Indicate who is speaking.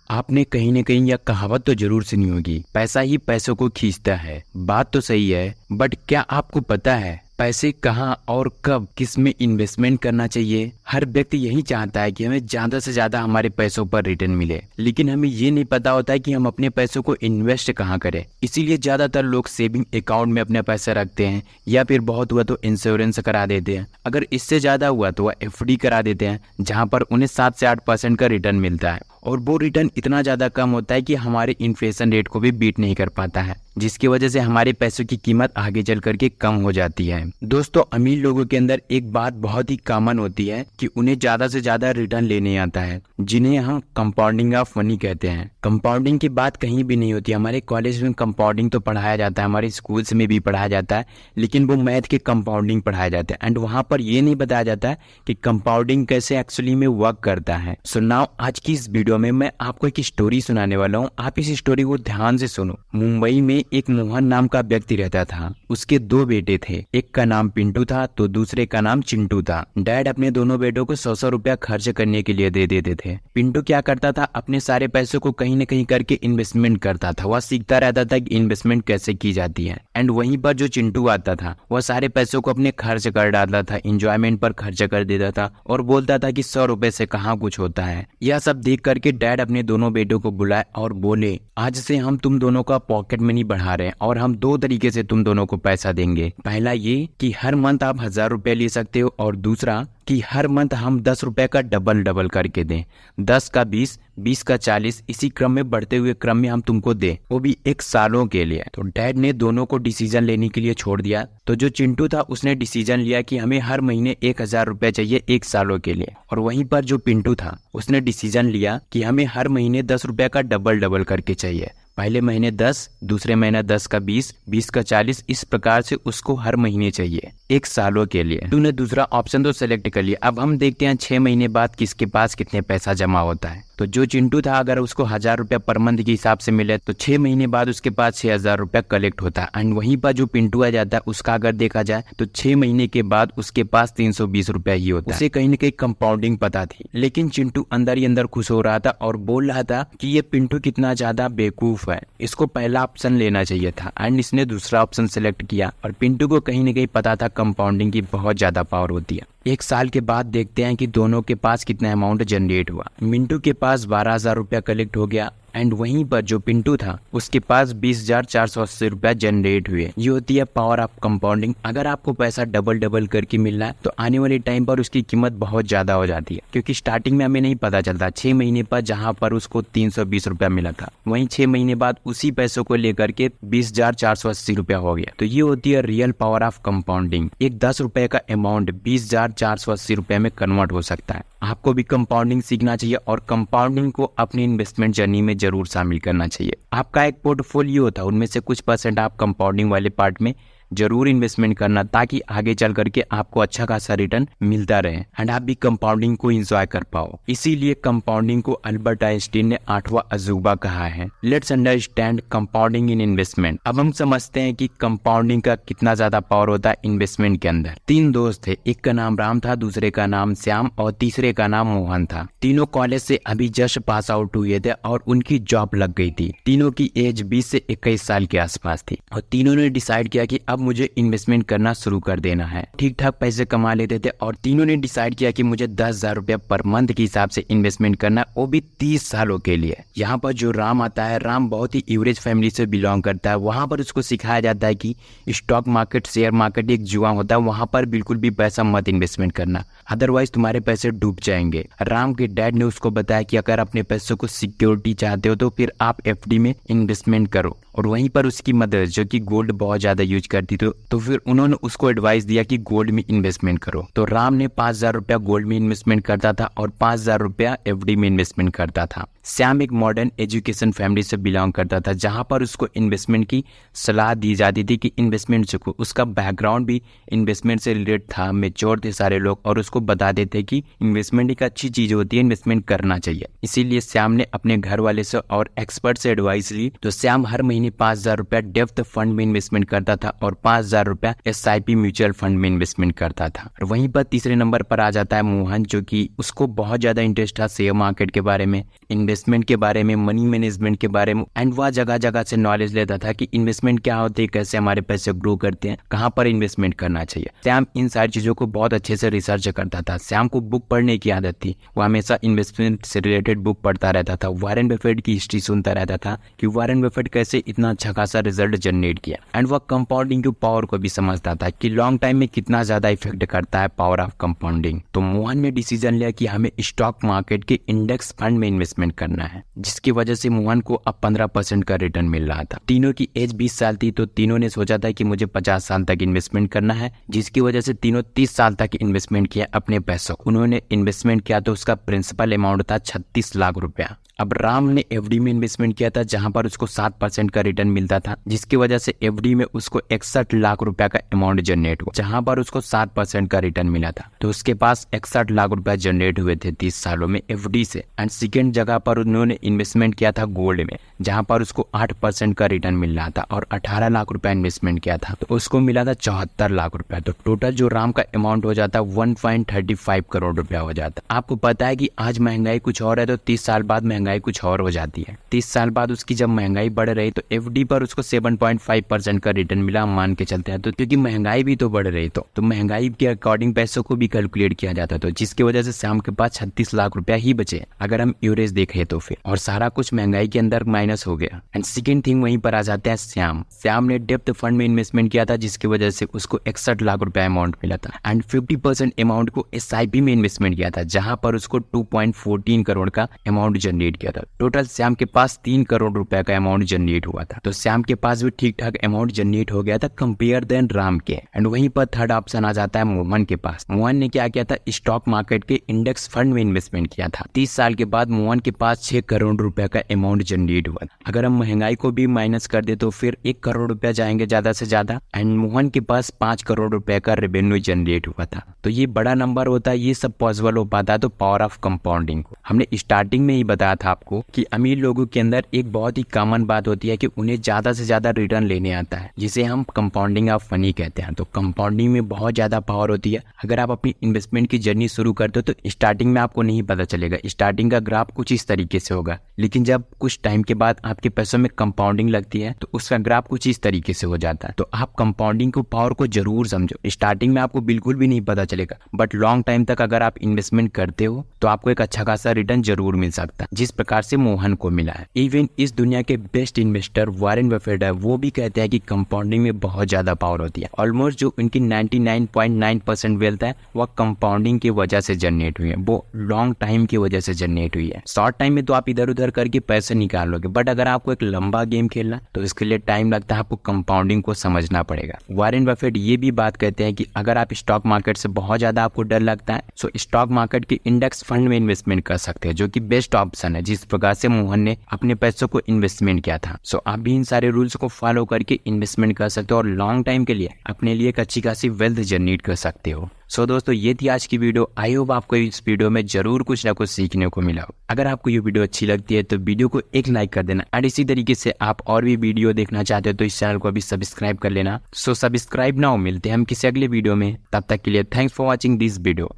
Speaker 1: आपने कहीं न कहीं यह कहावत तो जरूर सुनी होगी, पैसा ही पैसों को खींचता है। बात तो सही है, बट क्या आपको पता है पैसे कहाँ और कब किस में इन्वेस्टमेंट करना चाहिए? हर व्यक्ति यही चाहता है कि हमें ज्यादा से ज्यादा हमारे पैसों पर रिटर्न मिले, लेकिन हमें ये नहीं पता होता है कि हम अपने पैसों को इन्वेस्ट कहाँ करें। इसीलिए ज्यादातर लोग सेविंग अकाउंट में अपने पैसे रखते हैं, या फिर बहुत हुआ तो इंश्योरेंस करा देते हैं। अगर इससे ज्यादा हुआ तो वह एफडी करा देते हैं, जहाँ पर उन्हें 7 से 8% का रिटर्न मिलता है, और वो रिटर्न इतना ज्यादा कम होता है कि हमारे इन्फ्लेशन रेट को भी बीट नहीं कर पाता है, जिसकी वजह से हमारे पैसों की कीमत आगे चल करके कम हो जाती है। दोस्तों, अमीर लोगों के अंदर एक बात बहुत ही कॉमन होती है कि उन्हें ज्यादा से ज्यादा रिटर्न लेने आता है, जिन्हें हम कंपाउंडिंग ऑफ मनी कहते हैं। कंपाउंडिंग की बात कहीं भी नहीं होती। हमारे कॉलेज में कंपाउंडिंग तो पढ़ाया जाता है, हमारे स्कूल्स में भी पढ़ाया जाता है, लेकिन वो मैथ के कंपाउंडिंग पढ़ाया जाता है, एंड वहां पर ये नहीं बताया जाता है कि कंपाउंडिंग कैसे एक्चुअली में वर्क करता है। सो नाउ आज की इस वीडियो में मैं आपको एक स्टोरी सुनाने वाला हूँ। आप इस स्टोरी को ध्यान से सुनो। मुंबई में एक मोहन नाम का व्यक्ति रहता था। उसके 2 बेटे थे, एक का नाम पिंटू था तो दूसरे का नाम चिंटू था। डैड अपने दोनों बेटों को 100-100 रुपया खर्च करने के लिए दे देते थे। पिंटू क्या करता था, अपने सारे पैसों को कहीं न कहीं करके इन्वेस्टमेंट करता था। वह सीखता रहता था कि इन्वेस्टमेंट कैसे की जाती है। एंड वहीं पर जो चिंटू आता था, वह सारे पैसों को अपने खर्च कर डालता था, इंजॉयमेंट पर खर्च कर देता था, और बोलता था कि 100 रुपए से कहाँ कुछ होता है। यह सब देख करके डैड अपने दोनों बेटों को बुलाए और बोले, आज से हम तुम दोनों का पॉकेट मनी बढ़ा रहे हैं, और हम 2 तरीके से तुम दोनों को पैसा देंगे। पहला ये कि हर मंथ आप 1000 रुपए ले सकते हो, और दूसरा कि हर मंथ हम 10 रुपए का डबल करके दें। 10 का 20, 20 का 40, इसी क्रम में बढ़ते हुए क्रम में हम तुमको दें, वो भी 1 सालों के लिए। तो डैड ने दोनों को डिसीजन लेने के लिए छोड़ दिया। तो जो चिंटू था उसने डिसीजन लिया कि हमें हर महीने 1000 रुपए चाहिए 1 सालों के लिए, और वहीं पर जो पिंटू था उसने डिसीजन लिया कि हमें हर महीने 10 रुपए का डबल करके चाहिए। पहले महीने 10, दूसरे महीने 10 का 20, 20 का 40, इस प्रकार से उसको हर महीने चाहिए 1 सालों के लिए। तूने दूसरा ऑप्शन तो सिलेक्ट कर लिया। अब हम देखते हैं 6 महीने बाद किसके पास कितने पैसा जमा होता है। तो जो चिंटू था, अगर उसको 1000 रुपया पर मंथ के हिसाब से मिले तो 6 महीने बाद उसके पास 6000 रुपया कलेक्ट होता है। एंड वहीं पर जो पिंटू आ जाता है, उसका अगर देखा जाए तो 6 महीने के बाद उसके पास 320 रुपया ही होता है। उसे कहीं न कहीं कंपाउंडिंग पता थी, लेकिन चिंटू अंदर ही अंदर खुश हो रहा था और बोल रहा था कि ये पिंटू कितना ज्यादा बेवकूफ है, इसको पहला ऑप्शन लेना चाहिए था। एंड इसने दूसरा ऑप्शन सिलेक्ट किया, और पिंटू को कहीं न कहीं पता था कंपाउंडिंग की बहुत ज्यादा पावर होती है। 1 साल के बाद देखते हैं कि दोनों के पास कितना अमाउंट जनरेट हुआ। मिंटू के पास 12,000 रुपया कलेक्ट हो गया, एंड वहीं पर जो पिंटू था उसके पास 20,480 रुपया जनरेट हुए। ये होती है पावर ऑफ कंपाउंडिंग। अगर आपको पैसा डबल करके मिलना है तो आने वाले टाइम पर उसकी कीमत बहुत ज्यादा हो जाती है, क्योंकि स्टार्टिंग में हमें नहीं पता चलता। 6 महीने पर जहां पर उसको 320 रुपया मिला था, वहीं 6 महीने बाद उसी पैसों को लेकर के 20,480 रुपया हो गया। तो ये होती है रियल पावर ऑफ कंपाउंडिंग। एक 10 रुपए का अमाउंट 20,480 रुपए में कन्वर्ट हो सकता है। आपको भी कंपाउंडिंग सीखना चाहिए, और कंपाउंडिंग को अपनी इन्वेस्टमेंट जर्नी में जरूर शामिल करना चाहिए। आपका एक पोर्टफोलियो होता है, उनमें से कुछ % आप कंपाउंडिंग वाले पार्ट में जरूर इन्वेस्टमेंट करना, ताकि आगे चल करके आपको अच्छा खासा रिटर्न मिलता रहे एंड आप भी कंपाउंडिंग को एंजॉय कर पाओ। इसीलिए कंपाउंडिंग को अल्बर्ट आइंस्टीन ने 8वां अजूबा कहा है। Let's understand compounding in investment. अब हम समझते हैं कि कंपाउंडिंग का कितना ज्यादा पावर होता है इन्वेस्टमेंट के अंदर। 3 दोस्त थे, एक का नाम राम था, दूसरे का नाम श्याम और तीसरे का नाम मोहन था। तीनों कॉलेज से अभी जस्ट पास आउट हुए थे और उनकी जॉब लग गई थी। तीनों की एज 20 से 21 साल के आसपास थी, और तीनों ने डिसाइड किया कि अब मुझे इन्वेस्टमेंट करना शुरू कर देना है। ठीक ठाक पैसे कमा लेते थे, और तीनों ने डिसाइड किया कि मुझे 10,000 रुपया पर मंथ के हिसाब से इन्वेस्टमेंट करना, वो भी 30 सालों के लिए। यहाँ पर जो राम आता है, राम बहुत ही एवरेज फैमिली से बिलोंग करता है। वहां पर उसको सिखाया जाता है कि स्टॉक मार्केट, शेयर मार्केट एक जुआ होता है, वहां पर बिल्कुल भी पैसा मत इन्वेस्टमेंट करना, अदरवाइज तुम्हारे पैसे डूब जाएंगे। राम के डैड ने उसको बताया कि अगर अपने पैसों को सिक्योरिटी चाहते हो तो फिर आप एफडी में इन्वेस्टमेंट करो। और वहीं पर उसकी मदर, जो कि गोल्ड बहुत ज्यादा यूज करती थी, तो फिर उन्होंने उसको एडवाइस दिया कि गोल्ड में इन्वेस्टमेंट करो। तो राम ने 5,000 रुपया गोल्ड में इन्वेस्टमेंट करता था और 5,000 रुपया एफडी में इन्वेस्टमेंट करता था। श्याम एक मॉडर्न एजुकेशन फैमिली से बिलोंग करता था, जहां पर उसको इन्वेस्टमेंट की सलाह दी जाती थी कि इन्वेस्टमेंट सीखो। उसका बैकग्राउंड भी इन्वेस्टमेंट से रिलेटेड था, मेच्योर थे सारे लोग, और उसको बता देते कि इन्वेस्टमेंट एक अच्छी चीज होती है, इन्वेस्टमेंट करना चाहिए। इसीलिए श्याम ने अपने घर वाले से और एक्सपर्ट से एडवाइस ली। तो श्याम हर महीने 5,000 रुपया डेप्थ फंड में इन्वेस्टमेंट करता था और 5,000 रुपया SIP म्यूचुअल फंड में इन्वेस्टमेंट करता था। और वहीं पर तीसरे नंबर पर आ जाता है मोहन, जो कि उसको बहुत ज्यादा इंटरेस्ट था शेयर मार्केट के बारे में, इन्वेस्ट इन्वेस्टमेंट के बारे में, मनी मैनेजमेंट के बारे में, एंड वह जगह जगह से नॉलेज लेता था कि इन्वेस्टमेंट क्या होती है, कैसे हमारे पैसे ग्रो करते हैं, कहाँ पर इन्वेस्टमेंट करना चाहिए। श्याम इन सारी चीजों को बहुत अच्छे से रिसर्च करता था। श्याम को बुक पढ़ने की आदत थी, वो हमेशा इन्वेस्टमेंट से रिलेटेड बुक पढ़ता रहता था। वॉरेन बफेट की हिस्ट्री सुनता रहता था कि वॉरेन बफेट कैसे इतना अच्छा खासा रिजल्ट जनरेट किया, एंड वह कंपाउंडिंग की पावर को भी समझता था कि लॉन्ग टाइम में कितना ज्यादा इफेक्ट करता है पावर ऑफ कंपाउंडिंग। तो मोहन ने डिसीजन लिया कि हमें स्टॉक मार्केट के इंडेक्स फंड में इन्वेस्टमेंट करना है, जिसकी वजह से मोहन को अब 15% का रिटर्न मिल रहा था। तीनों की एज 20 साल थी, तो तीनों ने सोचा था कि मुझे 50 साल तक इन्वेस्टमेंट करना है, जिसकी वजह से तीनों 30 साल तक इन्वेस्टमेंट किया अपने पैसों। उन्होंने इन्वेस्टमेंट किया तो उसका प्रिंसिपल अमाउंट था 36 लाख रुपया। अब राम ने एफडी में इन्वेस्टमेंट किया था, जहां पर उसको 7% का रिटर्न मिलता था, जिसकी वजह से एफडी में उसको 61 लाख रुपया का अमाउंट जनरेट हुआ, जहां पर उसको 7% का रिटर्न मिला था। तो उसके पास 61 लाख रुपया जनरेट हुए थे 30 सालों में एफडी से। एंड सेकेंड जगह पर उन्होंने इन्वेस्टमेंट किया था गोल्ड में, जहां पर उसको 8% का रिटर्न मिल रहा था, और 18 लाख रुपया इन्वेस्टमेंट किया था तो उसको मिला था 74 लाख रुपया। तो टोटल जो राम का अमाउंट हो जाता 1.35 करोड़ रुपया हो जाता। आपको पता है कि आज महंगाई कुछ और है, तो 30 साल बाद महंगाई कुछ और हो जाती है। 30 साल बाद उसकी जब महंगाई बढ़ रही तो एफडी पर उसको 7.5% का रिटर्न मिला, हम मान के चलते हैं। तो क्योंकि महंगाई भी तो बढ़ रही, तो महंगाई के अकॉर्डिंग पैसों को भी कैलकुलेट किया जाता, तो जिसकी वजह से श्याम के पास 36 लाख रुपया ही बचे अगर हम एवरेज देखें तो फिर, और सारा कुछ महंगाई के अंदर माइनस हो गया। एंड सेकेंड थिंग वहीं पर आ जाते हैं श्याम ने डेप्थ फंड में इन्वेस्टमेंट किया था, जिसकी वजह से उसको 61 लाख रुपया अमाउंट मिला था। एंड 50% अमाउंट को एसआईपी में इन्वेस्टमेंट किया था, जहां पर उसको 2.14 करोड़ का अमाउंट जनरेट किया था। टोटल श्याम के पास 3 करोड़ रुपए का अमाउंट जनरेट हुआ था। तो श्याम के पास भी ठीक ठाक अमाउंट जनरेट हो गया था कंपेयर देन राम के। एंड वहीं पर थर्ड ऑप्शन आ जाता है मोहन के पास। मोहन ने क्या किया था, स्टॉक मार्केट के इंडेक्स फंड में इन्वेस्टमेंट किया था। 30 साल के बाद मोहन के पास 6 करोड़ रुपए का अमाउंट जनरेट हुआ। अगर हम महंगाई को भी माइनस कर दे तो फिर 1 करोड़ रुपया जाएंगे ज्यादा से ज्यादा। एंड मोहन के पास 5 करोड़ रुपए का रेवेन्यू जनरेट हुआ था। तो ये बड़ा नंबर होता है, ये सब पॉसिबल हो पाता है तो पावर ऑफ कंपाउंडिंग को। हमने स्टार्टिंग में ही बताया था आपको कि अमीर लोगों के अंदर एक बहुत ही कॉमन बात होती है कि उन्हें ज्यादा से ज्यादा रिटर्न लेने आता है, जिसे हम कंपाउंडिंग ऑफ मनी कहते हैं। तो कंपाउंडिंग में बहुत ज्यादा पावर होती है। अगर आप अपनी इन्वेस्टमेंट की जर्नी शुरू करते हो तो स्टार्टिंग में आपको नहीं पता चलेगा, स्टार्टिंग का ग्राफ कुछ इस तरीके से होगा, लेकिन जब कुछ टाइम के बाद आपके पैसों में कंपाउंडिंग लगती है तो उसका ग्राफ कुछ इस तरीके से हो जाता है। तो आप कंपाउंडिंग को पावर को जरूर समझो। स्टार्टिंग में आपको बिल्कुल भी नहीं पता चलेगा, बट लॉन्ग टाइम तक अगर आप इन्वेस्टमेंट करते हो तो आपको एक अच्छा खासा रिटर्न जरूर मिल सकता है, जिस प्रकार से मोहन को मिला है। इवन इस दुनिया के बेस्ट इन्वेस्टर वॉरेन बफेट है, वो भी कहते हैं कि कंपाउंडिंग में बहुत ज्यादा पावर होती है। ऑलमोस्ट जो उनकी 99.9% वेल्थ है वह कंपाउंडिंग की वजह से जनरेट हुई है, वो लॉन्ग टाइम की वजह से जनरेट हुई है। शॉर्ट टाइम में तो आप इधर उधर करके पैसे निकाल लोगे, बट अगर आपको एक लंबा गेम खेलना तो इसके लिए टाइम लगता है, आपको कंपाउंडिंग को समझना पड़ेगा। वॉरेन बफेट ये भी बात कहते हैं कि अगर आप स्टॉक मार्केट से बहुत ज्यादा आपको डर लगता है तो स्टॉक मार्केट के इंडेक्स फंड में इन्वेस्टमेंट कर सकते हैं, जो कि बेस्ट ऑप्शन है, जिस प्रकार से मोहन ने अपने पैसों को इन्वेस्टमेंट किया था। सो आप भी इन सारे रूल्स को फॉलो करके इन्वेस्टमेंट कर सकते हो और लॉन्ग टाइम के लिए अपने लिए एक अच्छी खासी वेल्थ जनरेट कर सकते हो। सो दोस्तों, ये थी आज की वीडियो। आई होप आपको इस वीडियो में जरूर कुछ ना कुछ सीखने को मिला हो। अगर आपको ये वीडियो अच्छी लगती है तो वीडियो को एक लाइक कर देना, और इसी तरीके से आप और भी वीडियो देखना चाहते हो तो इस चैनल को अभी सब्सक्राइब कर लेना। सो सब्सक्राइब नाउ, मिलते हैं हम किसी अगले वीडियो में। तब तक के लिए thanks for watching this video.